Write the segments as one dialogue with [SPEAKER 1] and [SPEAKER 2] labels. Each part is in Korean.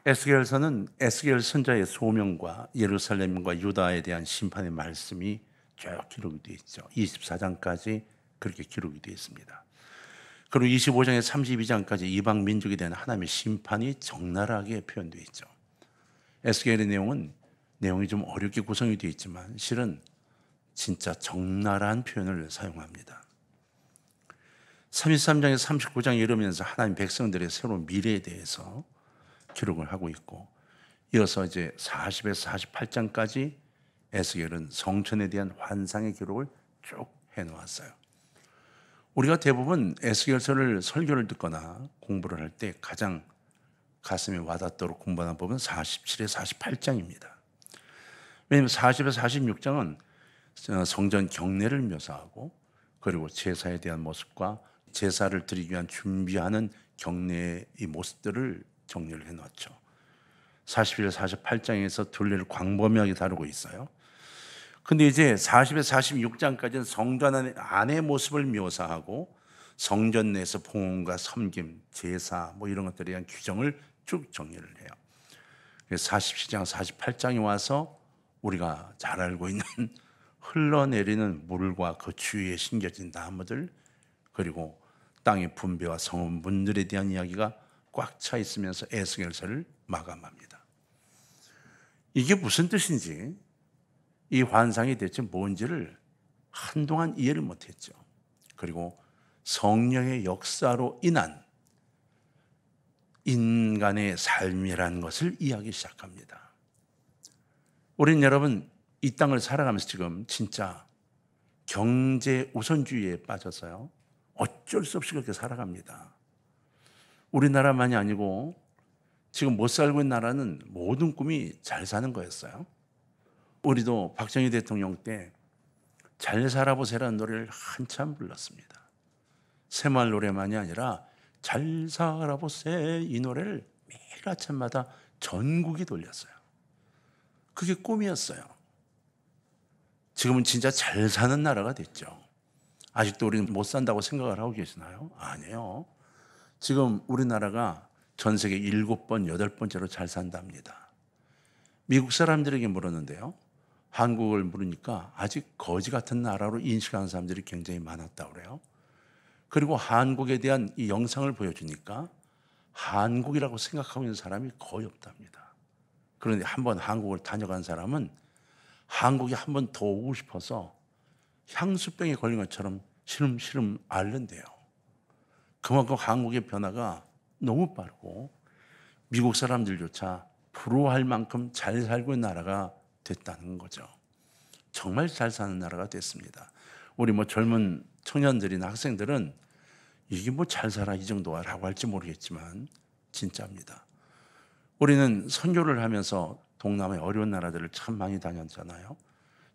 [SPEAKER 1] 에스겔서는 에스겔 선자의 소명과 예루살렘과 유다에 대한 심판의 말씀이 쭉 기록이 되어 있죠. 24장까지 그렇게 기록이 되어 있습니다. 그리고 25장에 32장까지 이방 민족에 대한 하나님의 심판이 적나라하게 표현되어 있죠. 에스겔의 내용이 좀 어렵게 구성이 되어 있지만 실은 진짜 적나라한 표현을 사용합니다. 33장에서 39장에 이르면서 하나님 백성들의 새로운 미래에 대해서 기록을 하고 있고, 이어서 이제 40에서 48장까지 에스겔은 성전에 대한 환상의 기록을 쭉 해놓았어요. 우리가 대부분 에스겔서를 설교를 듣거나 공부를 할 때 가장 가슴에 와닿도록 공부하는 부분은 47에서 48장입니다. 왜냐하면 40에서 46장은 성전 경내를 묘사하고, 그리고 제사에 대한 모습과 제사를 드리기 위한 준비하는 경내의 모습들을 정리를 해놨죠. 41에서 48장에서 둘레를 광범위하게 다루고 있어요. 근데 이제 40에서 46장까지는 성전 안의 모습을 묘사하고 성전 내에서 봉헌과 섬김, 제사 이런 것들에 대한 규정을 쭉 정리를 해요. 47장, 48장에 와서 우리가 잘 알고 있는 흘러내리는 물과 그 주위에 심겨진 나무들, 그리고 땅의 분배와 성문들에 대한 이야기가 꽉 차 있으면서 에스겔서를 마감합니다. 이게 무슨 뜻인지, 이 환상이 대체 뭔지를 한동안 이해를 못했죠. 그리고 성령의 역사로 인한 인간의 삶이라는 것을 이해하기 시작합니다. 우린 여러분 이 땅을 살아가면서 지금 진짜 경제 우선주의에 빠져서요, 어쩔 수 없이 그렇게 살아갑니다. 우리나라만이 아니고 지금 못 살고 있는 나라는 모든 꿈이 잘 사는 거였어요. 우리도 박정희 대통령 때 잘 살아보세라는 노래를 한참 불렀습니다. 새마을 노래만이 아니라 잘 살아보세 이 노래를 매일 아침마다 전국이 돌렸어요. 그게 꿈이었어요. 지금은 진짜 잘 사는 나라가 됐죠. 아직도 우리는 못 산다고 생각을 하고 계시나요? 아니에요. 지금 우리나라가 전 세계 7번, 8번째로 잘 산답니다. 미국 사람들에게 물었는데요, 한국을 물으니까 아직 거지 같은 나라로 인식하는 사람들이 굉장히 많았다고 그래요. 그리고 한국에 대한 이 영상을 보여주니까 한국이라고 생각하고 있는 사람이 거의 없답니다. 그런데 한번 한국을 다녀간 사람은 한국에 한 번 더 오고 싶어서 향수병에 걸린 것처럼 시름시름 앓는데요. 그만큼 한국의 변화가 너무 빠르고 미국 사람들조차 부러워할 만큼 잘 살고 있는 나라가 됐다는 거죠. 정말 잘 사는 나라가 됐습니다. 우리 젊은 청년들이나 학생들은 이게 잘 살아 이 정도라고 할지 모르겠지만 진짜입니다. 우리는 선교를 하면서 동남아의 어려운 나라들을 참 많이 다녔잖아요.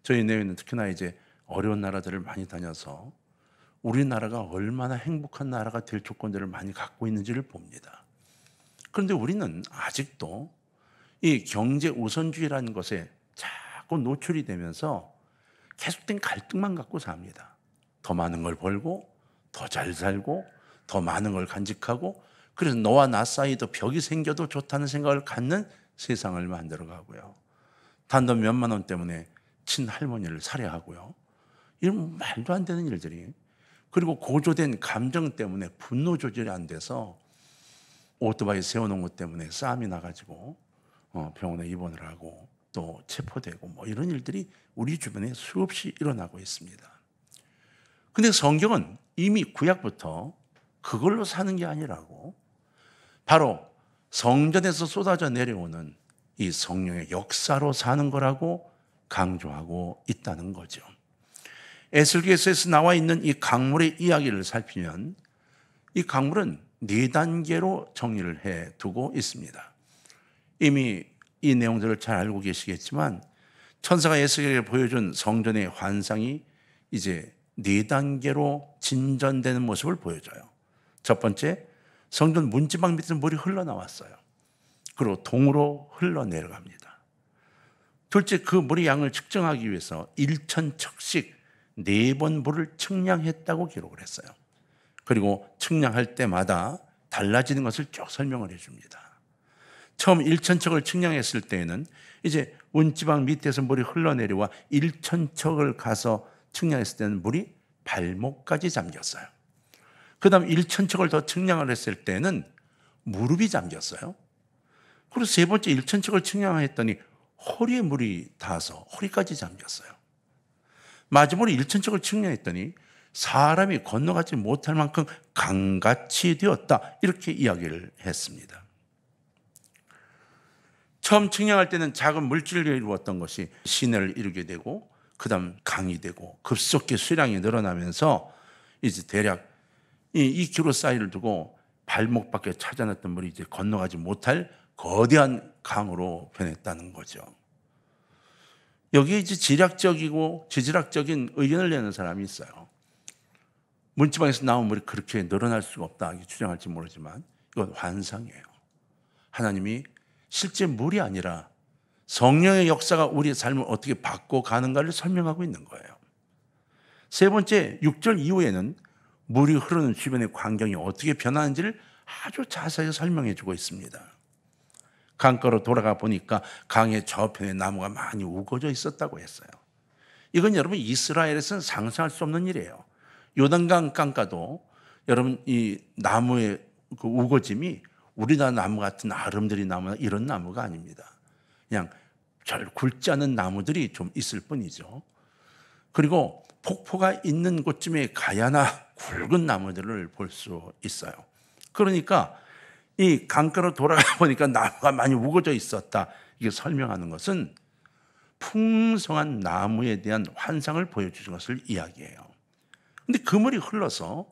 [SPEAKER 1] 저희 내외는 특히나 이제 어려운 나라들을 많이 다녀서 우리나라가 얼마나 행복한 나라가 될 조건들을 많이 갖고 있는지를 봅니다. 그런데 우리는 아직도 이 경제 우선주의라는 것에 자꾸 노출이 되면서 계속된 갈등만 갖고 삽니다. 더 많은 걸 벌고, 더 잘 살고, 더 많은 걸 간직하고, 그래서 너와 나 사이도 벽이 생겨도 좋다는 생각을 갖는 세상을 만들어 가고요. 단돈 몇만 원 때문에 친할머니를 살해하고요. 이런 말도 안 되는 일들이, 그리고 고조된 감정 때문에 분노 조절이 안 돼서 오토바이 세워놓은 것 때문에 싸움이 나가지고 병원에 입원을 하고 또 체포되고 이런 일들이 우리 주변에 수없이 일어나고 있습니다. 근데 성경은 이미 구약부터 그걸로 사는 게 아니라고, 바로 성전에서 쏟아져 내려오는 이 성령의 역사로 사는 거라고 강조하고 있다는 거죠. 에스겔서에서 나와 있는 이 강물의 이야기를 살피면 이 강물은 4단계로 정리를 해 두고 있습니다. 이미 이 내용들을 잘 알고 계시겠지만 천사가 에스겔에게 보여준 성전의 환상이 이제 4단계로 진전되는 모습을 보여줘요. 첫 번째, 성전 문지방 밑에서 물이 흘러나왔어요. 그리고 동으로 흘러내려갑니다. 둘째, 그 물의 양을 측정하기 위해서 1,000척씩 4번 물을 측량했다고 기록을 했어요. 그리고 측량할 때마다 달라지는 것을 쭉 설명을 해줍니다. 처음 1,000척을 측량했을 때에는 이제 운지방 밑에서 물이 흘러내려와 1,000척을 가서 측량했을 때는 물이 발목까지 잠겼어요. 그 다음 1,000척을 더 측량을 했을 때는 무릎이 잠겼어요. 그리고 세 번째 1,000척을 측량했더니 허리에 물이 닿아서 허리까지 잠겼어요. 마지막으로 1,000척을 측량했더니 사람이 건너가지 못할 만큼 강같이 되었다. 이렇게 이야기를 했습니다. 처음 측량할 때는 작은 물질을 이루었던 것이 시내를 이루게 되고 그 다음 강이 되고 급속히 수량이 늘어나면서 이제 대략 이 2km 사이를 두고 발목 밖에 찾아냈던 물이 이제 건너가지 못할 거대한 강으로 변했다는 거죠. 여기에 이제 지략적이고 지질학적인 의견을 내는 사람이 있어요. 문지방에서 나온 물이 그렇게 늘어날 수가 없다 주장할지 모르지만 이건 환상이에요. 하나님이 실제 물이 아니라 성령의 역사가 우리의 삶을 어떻게 바꿔가는가를 설명하고 있는 거예요. 세 번째 6절 이후에는 물이 흐르는 주변의 광경이 어떻게 변하는지를 아주 자세히 설명해 주고 있습니다. 강가로 돌아가 보니까 강의 저편에 나무가 많이 우거져 있었다고 했어요. 이건 여러분 이스라엘에서는 상상할 수 없는 일이에요. 요단강 강가도 여러분 이 나무의 그 우거짐이 우리나라 나무 같은 아름드리 나무나 이런 나무가 아닙니다. 그냥 잘 굵지 않은 나무들이 좀 있을 뿐이죠. 그리고 폭포가 있는 곳쯤에 가야나 굵은 나무들을 볼 수 있어요. 그러니까 이 강가로 돌아가 보니까 나무가 많이 우거져 있었다. 이게 설명하는 것은 풍성한 나무에 대한 환상을 보여주는 것을 이야기해요. 근데 그 물이 흘러서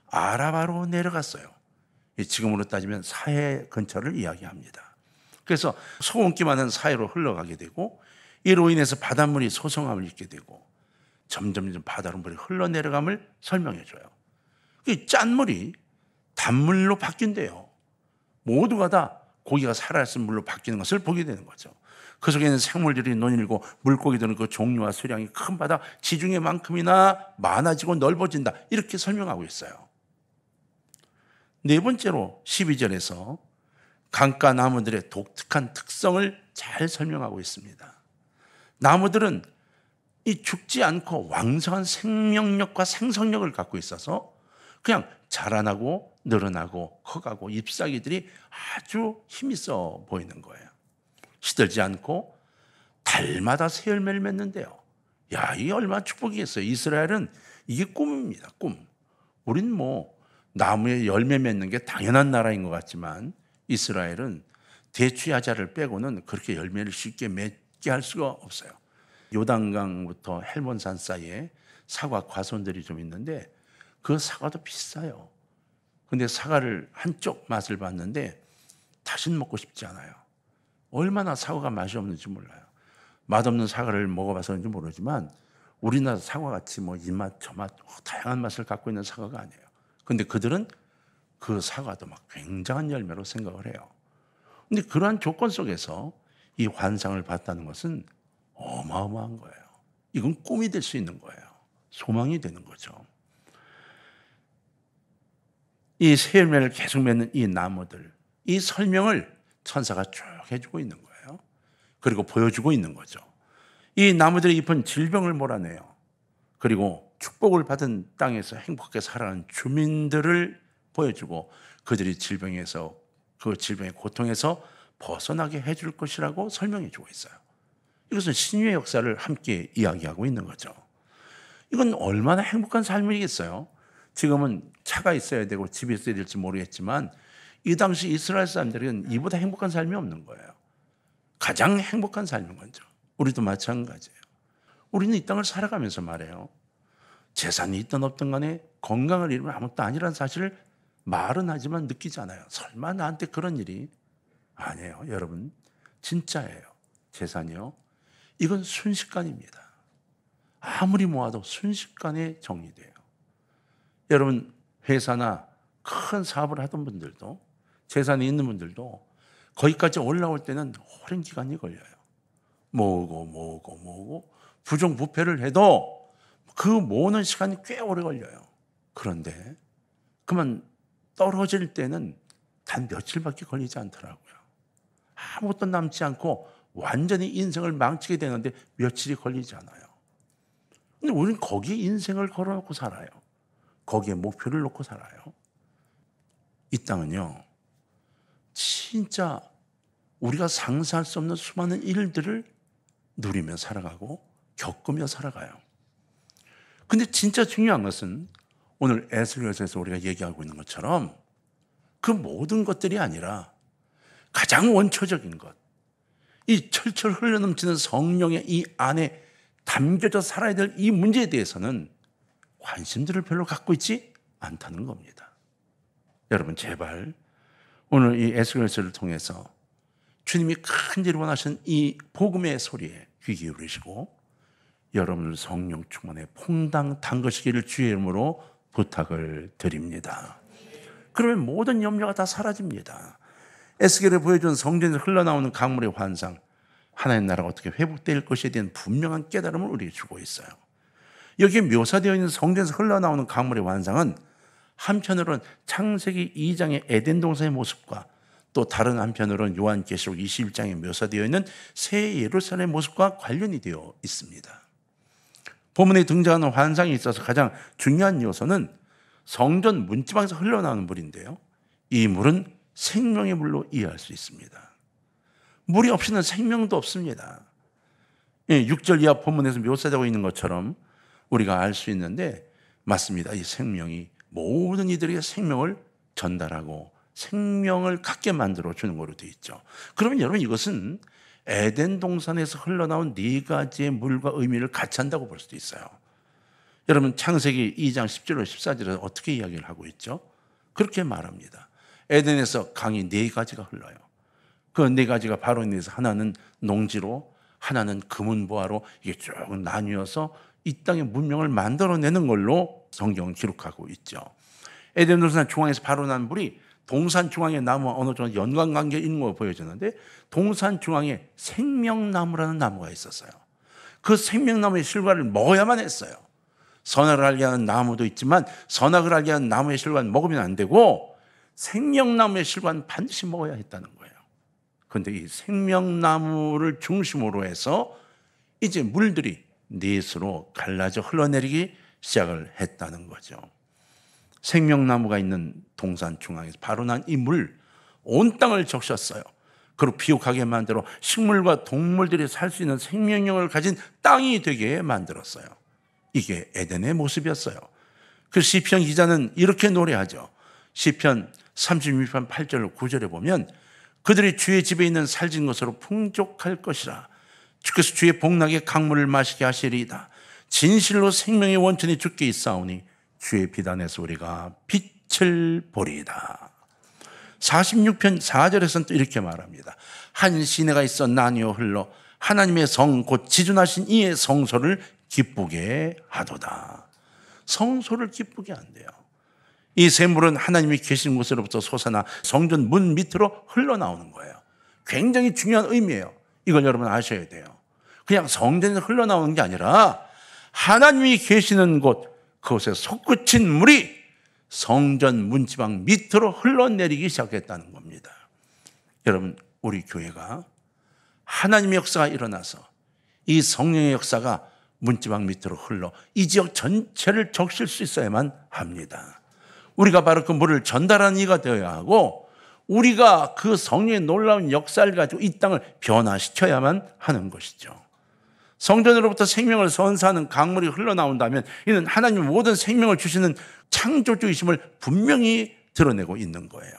[SPEAKER 1] 아라바로 내려갔어요. 지금으로 따지면 사해 근처를 이야기합니다. 그래서 소금기 많은 사해로 흘러가게 되고 이로 인해서 바닷물이 소성함을 입게 되고 점점 바다로 물이 흘러내려감을 설명해 줘요. 이 짠물이 단물로 바뀐대요. 모두가 다 고기가 살아있는 물로 바뀌는 것을 보게 되는 거죠. 그 속에는 생물들이 논일고 물고기들은 그 종류와 수량이 큰 바다 지중해만큼이나 많아지고 넓어진다. 이렇게 설명하고 있어요. 네 번째로 12절에서 강가 나무들의 독특한 특성을 잘 설명하고 있습니다. 나무들은 이 죽지 않고 왕성한 생명력과 생성력을 갖고 있어서 그냥 자라나고 늘어나고 커가고 잎사귀들이 아주 힘있어 보이는 거예요. 시들지 않고 달마다 새 열매를 맺는데요. 야, 이게 얼마나 축복이겠어요. 이스라엘은 이게 꿈입니다. 꿈. 우린 뭐 나무에 열매 맺는 게 당연한 나라인 것 같지만 이스라엘은 대추야자를 빼고는 그렇게 열매를 쉽게 맺게 할 수가 없어요. 요단강부터 헬몬산 사이에 사과 과수원들이 좀 있는데 그 사과도 비싸요. 근데 사과를 한쪽 맛을 봤는데 다시는 먹고 싶지 않아요. 얼마나 사과가 맛이 없는지 몰라요. 맛없는 사과를 먹어봐서인지 모르지만 우리나라 사과같이 뭐 이 맛, 저 맛, 다양한 맛을 갖고 있는 사과가 아니에요. 근데 그들은 그 사과도 막 굉장한 열매로 생각을 해요. 근데 그러한 조건 속에서 이 환상을 봤다는 것은 어마어마한 거예요. 이건 꿈이 될 수 있는 거예요. 소망이 되는 거죠. 이 새 열매를 계속 맺는 이 나무들, 이 설명을 천사가 쭉 해주고 있는 거예요. 그리고 보여주고 있는 거죠. 이 나무들의 잎은 질병을 몰아내요. 그리고 축복을 받은 땅에서 행복하게 살아가는 주민들을 보여주고 그들이 질병에서 그 질병의 고통에서 벗어나게 해줄 것이라고 설명해 주고 있어요. 이것은 신유의 역사를 함께 이야기하고 있는 거죠. 이건 얼마나 행복한 삶이겠어요. 지금은 차가 있어야 되고 집이 있어야 될지 모르겠지만 이 당시 이스라엘 사람들은 이보다 행복한 삶이 없는 거예요. 가장 행복한 삶인 거죠. 우리도 마찬가지예요. 우리는 이 땅을 살아가면서 말해요. 재산이 있든 없든 간에 건강을 잃으면 아무것도 아니라는 사실을 말은 하지만 느끼잖아요. 설마 나한테 그런 일이? 아니에요. 여러분 진짜예요. 재산이요. 이건 순식간입니다. 아무리 모아도 순식간에 정리돼요. 여러분 회사나 큰 사업을 하던 분들도 재산이 있는 분들도 거기까지 올라올 때는 오랜 기간이 걸려요. 모으고 부정부패를 해도 그 모으는 시간이 꽤 오래 걸려요. 그런데 그만 떨어질 때는 단 며칠밖에 걸리지 않더라고요. 아무것도 남지 않고 완전히 인생을 망치게 되는데 며칠이 걸리지 않아요. 근데 우리는 거기에 인생을 걸어놓고 살아요. 거기에 목표를 놓고 살아요. 이 땅은요, 진짜 우리가 상상할 수 없는 수많은 일들을 누리며 살아가고 겪으며 살아가요. 근데 진짜 중요한 것은 오늘 에스겔서에서 우리가 얘기하고 있는 것처럼 그 모든 것들이 아니라 가장 원초적인 것, 이 철철 흘러넘치는 성령의 이 안에 담겨져 살아야 될 이 문제에 대해서는 관심들을 별로 갖고 있지 않다는 겁니다. 여러분 제발 오늘 이 에스겔서를 통해서 주님이 큰 일을 원하신 이 복음의 소리에 귀 기울이시고 여러분들 성령 충만에 퐁당 담그시기를 주의 이름으로 부탁을 드립니다. 그러면 모든 염려가 다 사라집니다. 에스겔에 보여준 성전에서 흘러나오는 강물의 환상, 하나님 나라가 어떻게 회복될 것에 대한 분명한 깨달음을 우리에게 주고 있어요. 여기에 묘사되어 있는 성전에서 흘러나오는 강물의 환상은 한편으로는 창세기 2장의 에덴 동산의 모습과 또 다른 한편으로는 요한계시록 21장에 묘사되어 있는 새 예루살렘의 모습과 관련이 되어 있습니다. 본문에 등장하는 환상에 있어서 가장 중요한 요소는 성전 문지방에서 흘러나오는 물인데요. 이 물은 생명의 물로 이해할 수 있습니다. 물이 없이는 생명도 없습니다. 6절 이하 본문에서 묘사되고 있는 것처럼 우리가 알 수 있는데 맞습니다. 이 생명이 모든 이들에게 생명을 전달하고 생명을 갖게 만들어 주는 것으로 되어 있죠. 그러면 여러분 이것은 에덴 동산에서 흘러나온 네 가지의 물과 의미를 같이 한다고 볼 수도 있어요. 여러분 창세기 2장 10절로 14절에서 어떻게 이야기를 하고 있죠? 그렇게 말합니다. 에덴에서 강이 네 가지가 흘러요. 그 네 가지가 바로 있는데서 하나는 농지로, 하나는 금은보화로 이게 쭉 나뉘어서 이 땅의 문명을 만들어내는 걸로 성경은 기록하고 있죠. 에덴 동산 중앙에서 바로 난 물이 동산 중앙의 나무와 어느 정도 연관관계 있는 거 보여주는데 동산 중앙에 생명나무라는 나무가 있었어요. 그 생명나무의 실과를 먹어야만 했어요. 선악을 알게 하는 나무도 있지만 선악을 알게 하는 나무의 실과는 먹으면 안 되고 생명나무의 실과는 반드시 먹어야 했다는 거예요. 그런데 이 생명나무를 중심으로 해서 이제 물들이 넷으로 갈라져 흘러내리기 시작을 했다는 거죠. 생명나무가 있는 동산 중앙에서 바로 난 이 물, 온 땅을 적셨어요. 그리고 비옥하게 만들어 식물과 동물들이 살 수 있는 생명력을 가진 땅이 되게 만들었어요. 이게 에덴의 모습이었어요. 그 시편 기자는 이렇게 노래하죠. 시편 36편 8절 9절에 보면 그들이 주의 집에 있는 살진 것으로 풍족할 것이라. 주께서 주의 복락의 강물을 마시게 하시리이다. 진실로 생명의 원천이 주께 있사오니 주의 비단에서 우리가 빛을 보리이다. 46편 4절에서는 또 이렇게 말합니다. 한 시내가 있어 나뉘어 흘러 하나님의 성 곧 지존하신 이의 성소를 기쁘게 하도다. 성소를 기쁘게 한대요. 이 샘물은 하나님이 계신 곳으로부터 솟아나 성전 문 밑으로 흘러나오는 거예요. 굉장히 중요한 의미예요. 이걸 여러분 아셔야 돼요. 그냥 성전에서 흘러나오는 게 아니라 하나님이 계시는 곳, 그곳에 솟구친 물이 성전 문지방 밑으로 흘러내리기 시작했다는 겁니다. 여러분, 우리 교회가 하나님의 역사가 일어나서 이 성령의 역사가 문지방 밑으로 흘러 이 지역 전체를 적실 수 있어야만 합니다. 우리가 바로 그 물을 전달하는 이가 되어야 하고 우리가 그 성령의 놀라운 역사를 가지고 이 땅을 변화시켜야만 하는 것이죠. 성전으로부터 생명을 선사하는 강물이 흘러나온다면 이는 하나님의 모든 생명을 주시는 창조주이심을 분명히 드러내고 있는 거예요.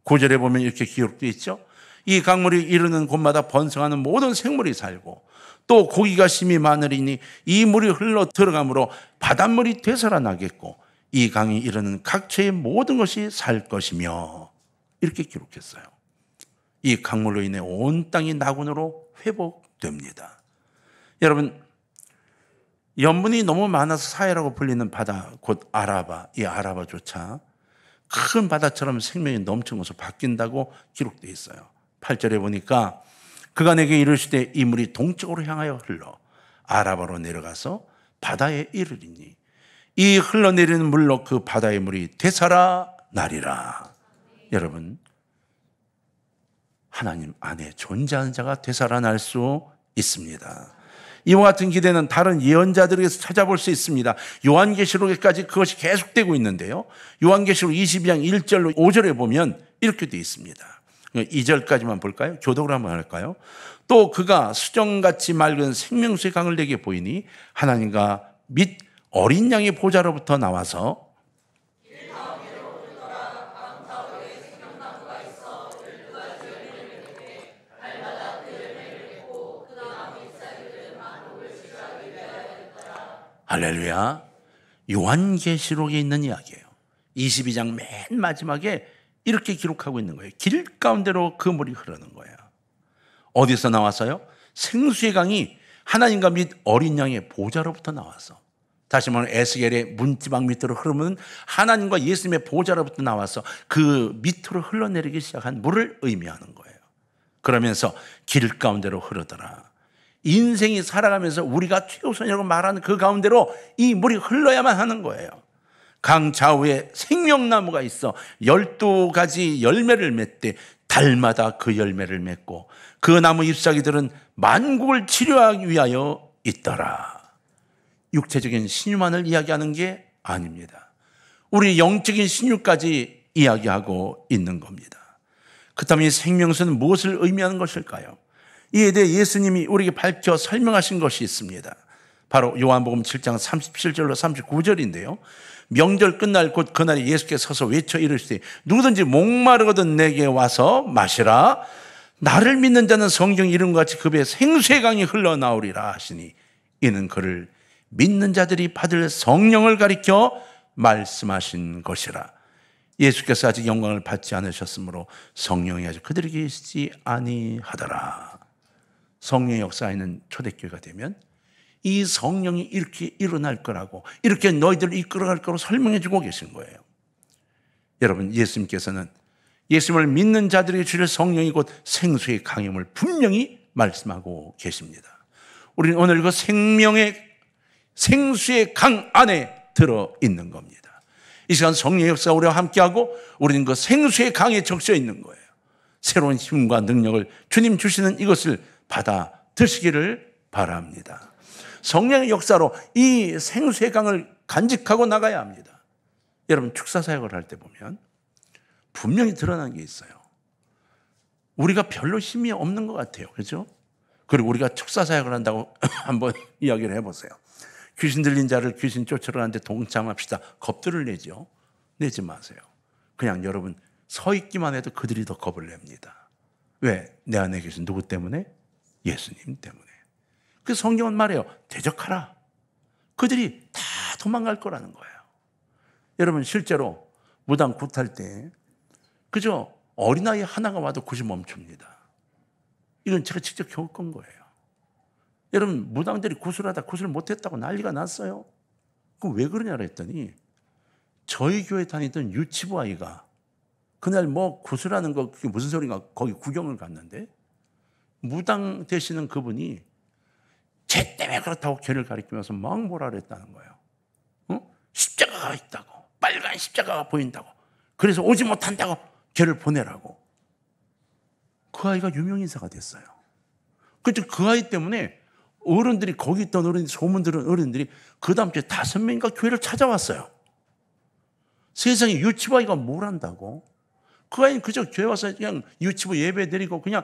[SPEAKER 1] 9절에 보면 이렇게 기록되어 있죠. 이 강물이 이르는 곳마다 번성하는 모든 생물이 살고 또 고기가 심히 많으리니 이 물이 흘러 들어가므로 바닷물이 되살아나겠고 이 강이 이르는 각처의 모든 것이 살 것이며 이렇게 기록했어요. 이 강물로 인해 온 땅이 나군으로 회복됩니다. 여러분, 염분이 너무 많아서 사해라고 불리는 바다, 곧 아라바, 이 아라바조차 큰 바다처럼 생명이 넘치는 것으로 바뀐다고 기록되어 있어요. 8절에 보니까 그가 내게 이르시되 이 물이 동쪽으로 향하여 흘러 아라바로 내려가서 바다에 이르리니 이 흘러내리는 물로 그 바다의 물이 되살아나리라. 여러분, 하나님 안에 존재하는 자가 되살아날 수 있습니다. 이와 같은 기대는 다른 예언자들에게서 찾아볼 수 있습니다. 요한계시록에까지 그것이 계속되고 있는데요. 요한계시록 22장 1절로 5절에 보면 이렇게 되어 있습니다. 2절까지만 볼까요? 교독을 한번 할까요? 또 그가 수정같이 맑은 생명수의 강을 내게 보이니 하나님과 및 어린 양의 보좌로부터 나와서 할렐루야. 요한계시록에 있는 이야기예요. 22장 맨 마지막에 이렇게 기록하고 있는 거예요. 길 가운데로 그 물이 흐르는 거예요. 어디서 나왔어요? 생수의 강이 하나님과 및 어린 양의 보좌로부터 나와서, 다시 말하면 에스겔의 문지방 밑으로 흐르면 하나님과 예수님의 보좌로부터 나와서 그 밑으로 흘러내리기 시작한 물을 의미하는 거예요. 그러면서 길 가운데로 흐르더라. 인생이 살아가면서 우리가 최우선이라고 말하는 그 가운데로 이 물이 흘러야만 하는 거예요. 강 좌우에 생명나무가 있어 12가지 열매를 맺되 달마다 그 열매를 맺고 그 나무 잎사귀들은 만국을 치료하기 위하여 있더라. 육체적인 신유만을 이야기하는 게 아닙니다. 우리 영적인 신유까지 이야기하고 있는 겁니다. 그렇다면 이 생명수는 무엇을 의미하는 것일까요? 이에 대해 예수님이 우리에게 밝혀 설명하신 것이 있습니다. 바로 요한복음 7장 37절로 39절인데요. 명절 끝날 곧 그날에 예수께서 서서 외쳐 이르시되 누구든지 목마르거든 내게 와서 마시라. 나를 믿는 자는 성경 이름과 같이 그 배에 생수의 강이 흘러나오리라 하시니 이는 그를 믿는 자들이 받을 성령을 가리켜 말씀하신 것이라. 예수께서 아직 영광을 받지 않으셨으므로 성령이 아직 그들에게 계시지 아니하더라. 성령의 역사에는 초대교회가 되면 이 성령이 이렇게 일어날 거라고, 이렇게 너희들을 이끌어갈 거라고 설명해 주고 계신 거예요. 여러분, 예수님께서는 예수님을 믿는 자들에게 주실 성령이 곧 생수의 강임을 분명히 말씀하고 계십니다. 우리는 오늘 그 생수의 강 안에 들어있는 겁니다. 이 시간 성령의 역사가 우리와 함께하고 우리는 그 생수의 강에 적셔 있는 거예요. 새로운 힘과 능력을 주님 주시는 이것을 받아 드시기를 바랍니다. 성령의 역사로 이 생수의 강을 간직하고 나가야 합니다. 여러분, 축사사역을 할 때 보면 분명히 드러난 게 있어요. 우리가 별로 힘이 없는 것 같아요. 그렇죠? 그리고 우리가 축사사역을 한다고 한번 이야기를 해보세요. 귀신 들린 자를 귀신 쫓으러 가는데 동참합시다. 겁들을 내죠. 내지 마세요. 그냥 여러분 서 있기만 해도 그들이 더 겁을 냅니다. 왜? 내 안에 계신 누구 때문에? 예수님 때문에. 그 성경은 말해요. 대적하라. 그들이 다 도망갈 거라는 거예요. 여러분, 실제로 무당 굿할 때 그저 어린아이 하나가 와도 굿이 멈춥니다. 이건 제가 직접 겪은 거예요. 여러분, 무당들이 굿을 하다 굿을 못했다고 난리가 났어요. 그럼 왜 그러냐 했더니 저희 교회 다니던 유치부 아이가 그날 뭐 굿을 하는 거 그게 무슨 소리인가 거기 구경을 갔는데 무당 되시는 그분이 쟤 때문에 그렇다고 걔를 가리키면서 막 뭐라 그랬다는 거예요. 십자가가 있다고, 빨간 십자가가 보인다고, 그래서 오지 못한다고 걔를 보내라고. 그 아이가 유명인사가 됐어요. 그래서 그 아이 때문에 어른들이, 거기 있던 어른들이, 소문 들은 어른들이 그 다음 주에 5명인가 교회를 찾아왔어요. 세상에 유치부 아이가 뭘 한다고? 그 아이는 그저 교회 와서 그냥 유치부 예배 드리고 그냥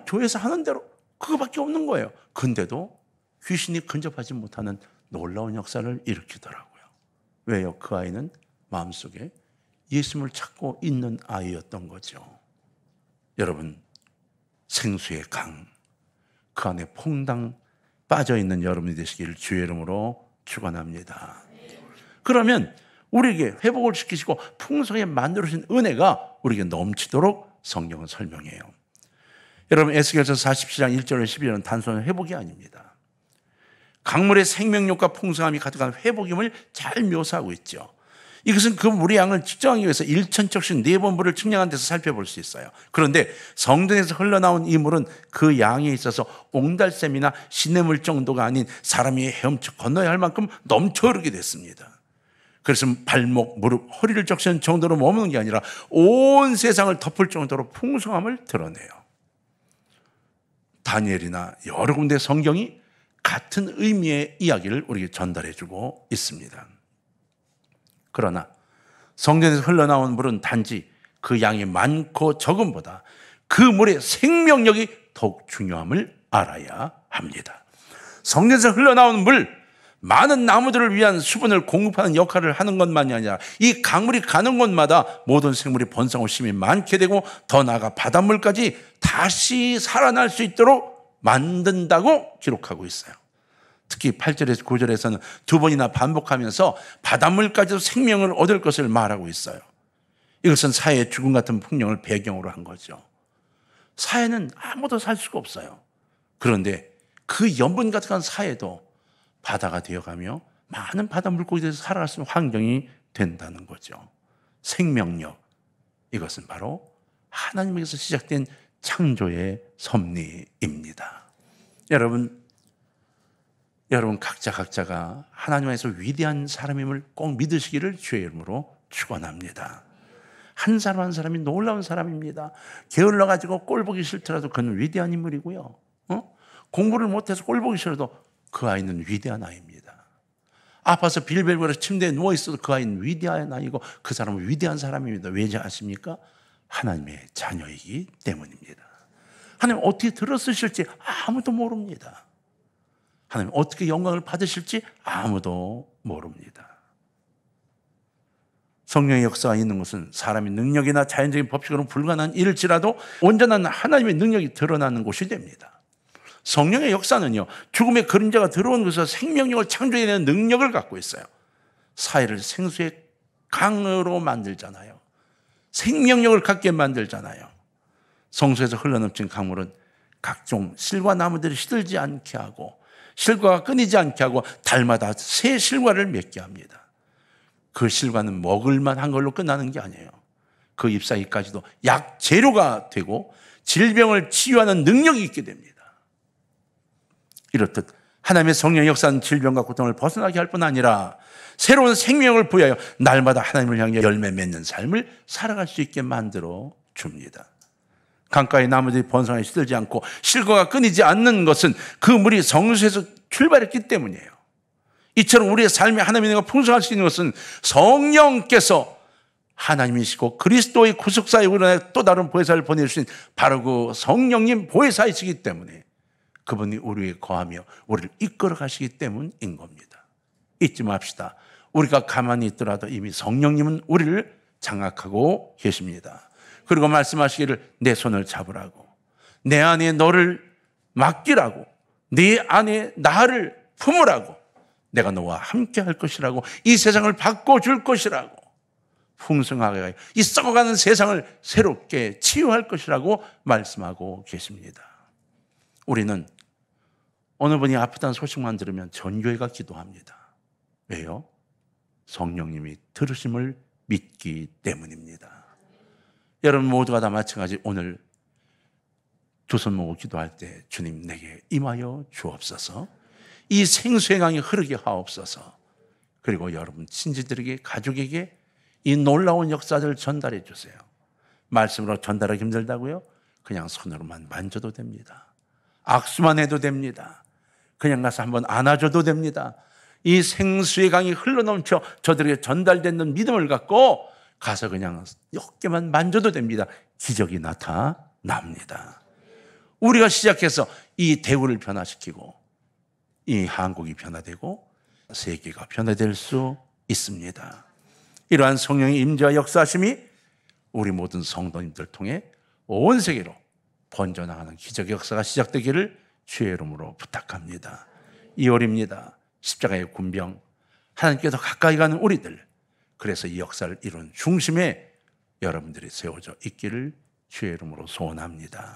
[SPEAKER 1] 교회에서 하는 대로 그거밖에 없는 거예요. 근데도 귀신이 근접하지 못하는 놀라운 역사를 일으키더라고요. 왜요? 그 아이는 마음속에 예수님을 찾고 있는 아이였던 거죠. 여러분, 생수의 강, 그 안에 퐁당 빠져있는 여러분이 되시기를 주의 이름으로 축원합니다. 그러면 우리에게 회복을 시키시고 풍성하게 만들어주신 은혜가 우리에게 넘치도록 성경은 설명해요. 여러분, 에스겔서 47장 1절에 12절은 단순한 회복이 아닙니다. 강물의 생명력과 풍성함이 가득한 회복임을 잘 묘사하고 있죠. 이것은 그 물의 양을 측정하기 위해서 1,000척씩 4번 물을 측량한 데서 살펴볼 수 있어요. 그런데 성전에서 흘러나온 이 물은 그 양에 있어서 옹달샘이나 시냇물 정도가 아닌 사람이 헤엄쳐 건너야 할 만큼 넘쳐 흐르게 됐습니다. 그래서 발목, 무릎, 허리를 적시는 정도로 머무는 게 아니라 온 세상을 덮을 정도로 풍성함을 드러내요. 다니엘이나 여러 군데 성경이 같은 의미의 이야기를 우리에게 전달해주고 있습니다. 그러나 성전에서 흘러나온 물은 단지 그 양이 많고 적음보다 그 물의 생명력이 더욱 중요함을 알아야 합니다. 성전에서 흘러나오는 물, 많은 나무들을 위한 수분을 공급하는 역할을 하는 것만이 아니라 이 강물이 가는 곳마다 모든 생물이 번성할 힘이 많게 되고 더 나아가 바닷물까지 다시 살아날 수 있도록 만든다고 기록하고 있어요. 특히 8절에서 9절에서는 두 번이나 반복하면서 바닷물까지도 생명을 얻을 것을 말하고 있어요. 이것은 사해의 죽음 같은 풍령을 배경으로 한 거죠. 사해는 아무도 살 수가 없어요. 그런데 그 염분 같은 사해도 바다가 되어가며 많은 바다 물고기들이 살아갈 수 있는 환경이 된다는 거죠. 생명력, 이것은 바로 하나님에게서 시작된 창조의 섭리입니다. 여러분 각자가 하나님 안에서 위대한 사람임을 꼭 믿으시기를 주의 이름으로 축원합니다. 한 사람 한 사람이 놀라운 사람입니다. 게을러가지고 꼴 보기 싫더라도 그는 위대한 인물이고요. 공부를 못해서 꼴 보기 싫어도 그 아이는 위대한 아이입니다. 아파서 빌벨거려서 침대에 누워있어도 그 아이는 위대한 아이고 그 사람은 위대한 사람입니다. 왜 아십니까? 하나님의 자녀이기 때문입니다. 하나님 어떻게 들어쓰실지 아무도 모릅니다. 하나님 어떻게 영광을 받으실지 아무도 모릅니다. 성령의 역사가 있는 것은 사람의 능력이나 자연적인 법칙으로 불가능한 일일지라도 온전한 하나님의 능력이 드러나는 곳이 됩니다. 성령의 역사는요, 죽음의 그림자가 들어온 곳에서 생명력을 창조해내는 능력을 갖고 있어요. 사해를 생수의 강으로 만들잖아요. 생명력을 갖게 만들잖아요. 성소에서 흘러넘친 강물은 각종 실과 나무들이 시들지 않게 하고 실과가 끊이지 않게 하고 달마다 새 실과를 맺게 합니다. 그 실과는 먹을만 한 걸로 끝나는 게 아니에요. 그 잎사귀까지도 약 재료가 되고 질병을 치유하는 능력이 있게 됩니다. 이렇듯 하나님의 성령의 역사는 질병과 고통을 벗어나게 할 뿐 아니라 새로운 생명을 부여하여 날마다 하나님을 향해 열매 맺는 삶을 살아갈 수 있게 만들어 줍니다. 강가의 나무들이 번성하여 시들지 않고 실과가 끊이지 않는 것은 그 물이 성소에서 출발했기 때문이에요. 이처럼 우리의 삶에 하나님의 은혜가 풍성할 수 있는 것은 성령께서 하나님이시고 그리스도의 구속사에 우리나라 또 다른 보혜사를 보내주신 바로 그 성령님 보혜사이시기 때문에 그분이 우리에 거하며 우리를 이끌어 가시기 때문인 겁니다. 잊지 맙시다. 우리가 가만히 있더라도 이미 성령님은 우리를 장악하고 계십니다. 그리고 말씀하시기를 내 손을 잡으라고, 내 안에 너를 맡기라고, 네 안에 나를 품으라고, 내가 너와 함께 할 것이라고, 이 세상을 바꿔줄 것이라고, 풍성하게 이 썩어가는 세상을 새롭게 치유할 것이라고 말씀하고 계십니다. 우리는 어느 분이 아프다는 소식만 들으면 전교회가 기도합니다. 왜요? 성령님이 들으심을 믿기 때문입니다. 여러분 모두가 다 마찬가지. 오늘 두 손 모으고 기도할 때 주님 내게 임하여 주옵소서. 이 생수의 강이 흐르게 하옵소서. 그리고 여러분 친지들에게, 가족에게 이 놀라운 역사들을 전달해 주세요. 말씀으로 전달하기 힘들다고요? 그냥 손으로만 만져도 됩니다. 악수만 해도 됩니다. 그냥 가서 한번 안아줘도 됩니다. 이 생수의 강이 흘러넘쳐 저들에게 전달되는 믿음을 갖고 가서 그냥 어깨만 만져도 됩니다. 기적이 나타납니다. 우리가 시작해서 이 대우를 변화시키고 이 한국이 변화되고 세계가 변화될 수 있습니다. 이러한 성령의 임재와 역사하심이 우리 모든 성도님들 통해 온 세계로 번져나가는 기적의 역사가 시작되기를 주의 이름으로 부탁합니다. 2월입니다. 십자가의 군병, 하나님께서 가까이 가는 우리들, 그래서 이 역사를 이룬 중심에 여러분들이 세워져 있기를 주의 이름으로 소원합니다.